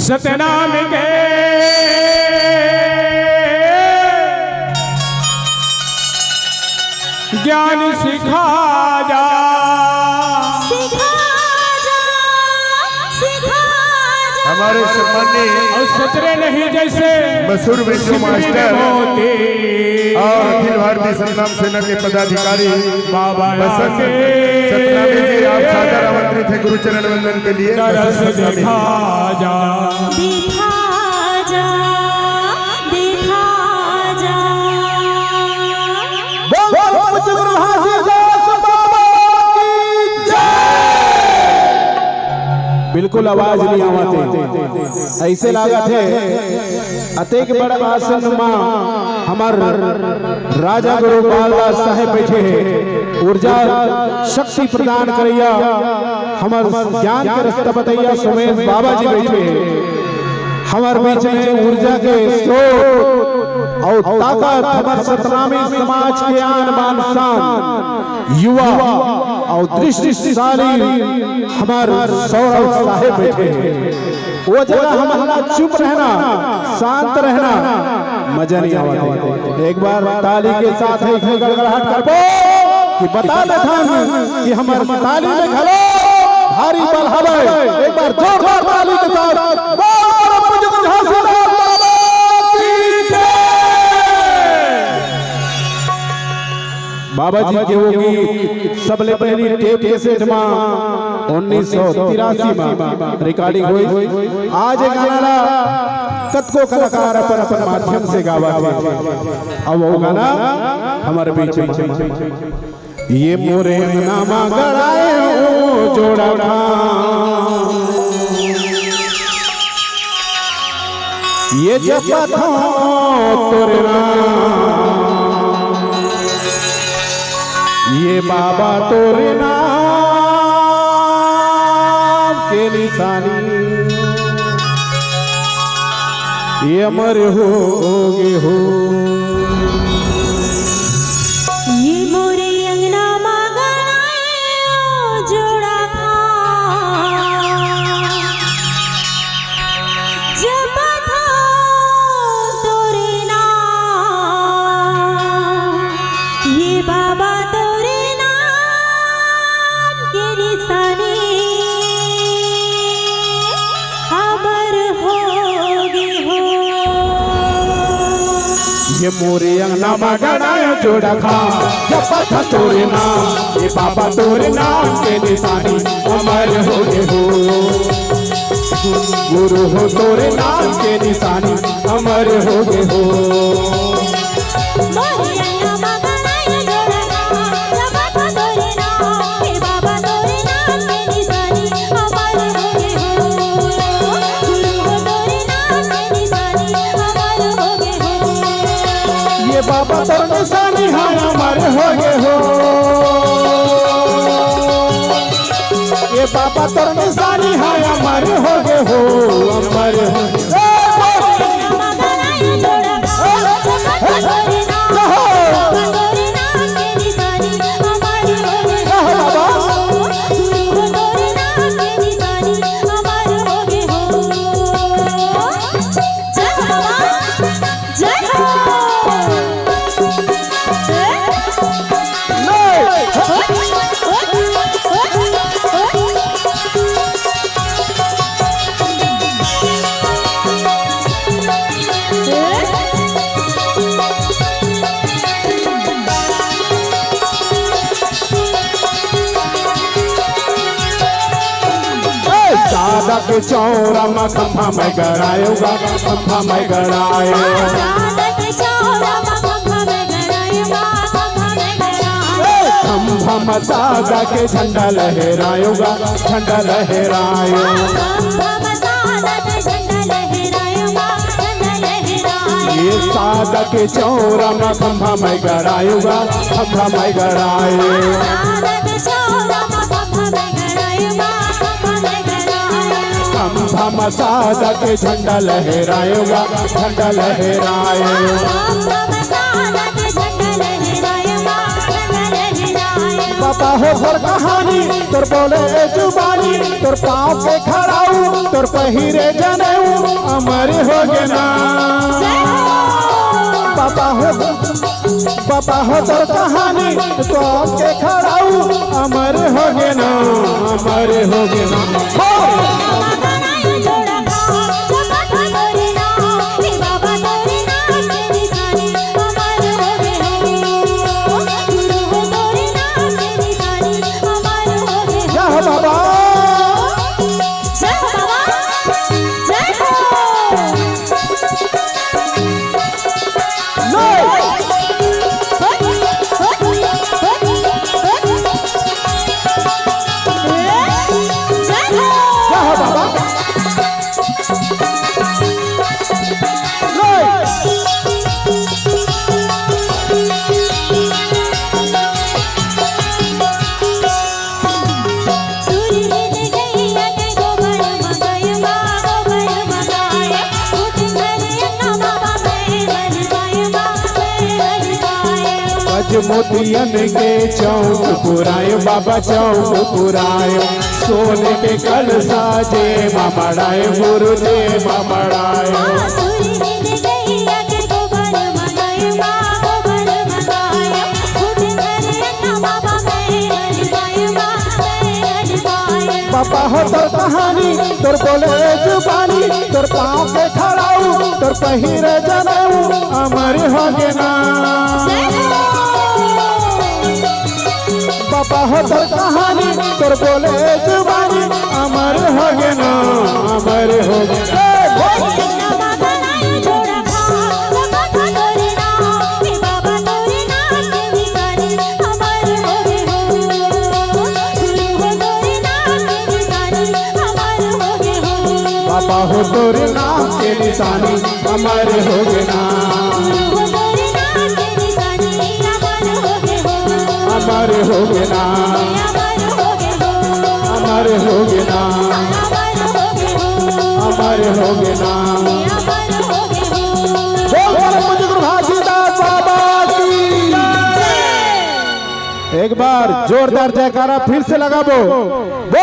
सतनाम के ज्ञान सिखा जा हमारे सम्मानी और सचरे नहीं जैसे मशहूर विष्णु मास्टर और अखिल भारतीय संग्राम सेना के पदाधिकारी बाबा सतनामी जी आप सादर आमंत्रित है गुरुचरण वंदन के लिए। देखा जा बिल्कुल आवाज नहीं आवाते ऐसे लागत है अतेक बड़ा आसन मां हमार राजा गुरु बालदास साहेब बैठे हैं। ऊर्जा शक्ति प्रदान करैया हमार ज्ञान के रास्ता बताइया सुमेश बाबा जी बैठे हैं। हमार बीच में ऊर्जा के स्रोत और ताकत हमार सतनामी समाज के आन बान शान युवा और दृष्टिशाली हमार सौरभ साहेब बैठे हैं। वो जगह हमारा चुप रहना शांत रहना मजा नहीं आवा। एक बार ताली के साथ एक गड़गड़ाहट कर बो कि बता देता कि हमार ताली में खड़ो भारी बल हवे। एक बार जोरदार ताली के साथ बाबा जी के वो गीत सबले पहली टेप कैसेट में 1983 में रिकॉर्डिंग हुई। आज गाना कतको कलाकार अपन माध्यम से गावा थे। अब वो गाना हमारे बीच ये मोरे नामा गड़ाए हो जोड़ा ये जपा था तोरे नाम ये बाबा तोरे नाम के निशानी ये अमर होगे हो। ये मोरे अंगना मांगनाए जोड़ा था जब था तोरे नाम ये बाबा ये मोरे अंगना मगड़ाया जोड़ा खा जपा था तोरे नाम ये बाबा तोरे नाम के निशानी अमर होगे हो। गुरु हो तोरे नाम के निशानी अमर होगे हो। बाबा तोर निशानी हाँ अमर होगे हो। ये बाबा तोर निशानी हाँ अमर होगे हो अमर के चौरा में खंभा में गड़ाएगा खंभा में गड़ाए खंभा में सादा के झंडा लहराएगा झंडा लहराए ये सादा के चौरा में खंभा में गड़ाएगा खंभा में गड़ाए खंभा मसादा के झंडा लहराएगा झंडा लहराए बाबा हो तोर कहानी तोर बोले जुबानी तोर पाँव के खड़ाऊ तोर पहिरे जनेऊ अमर हो गे ना बाबा हो तोर कहानी तो के खड़ाऊ अमर हो गे ना अमर हो गे ना मोतियन के चौक पुरायो बाबा चौक पुरायो सोने के कल साजे मामड़ाए गुरुदेव मामड़ाए बाबा हो तोर कहानी तोर बोले जुबानी तोर पाँव के खड़ाऊ तोर पहिरे जनेऊ अमर हो गे ना बाबा हो तोर कहानी तोर बोले जुबानी अमर हो गे ना अमर हो गे बाबा हो तोर नाम के निशानी अमर हो गे ना अमर हो गे ना अमर हो गे ना अमर हो गे ना बाबा की एक बार जोरदार जयकारा फिर से लगाबो।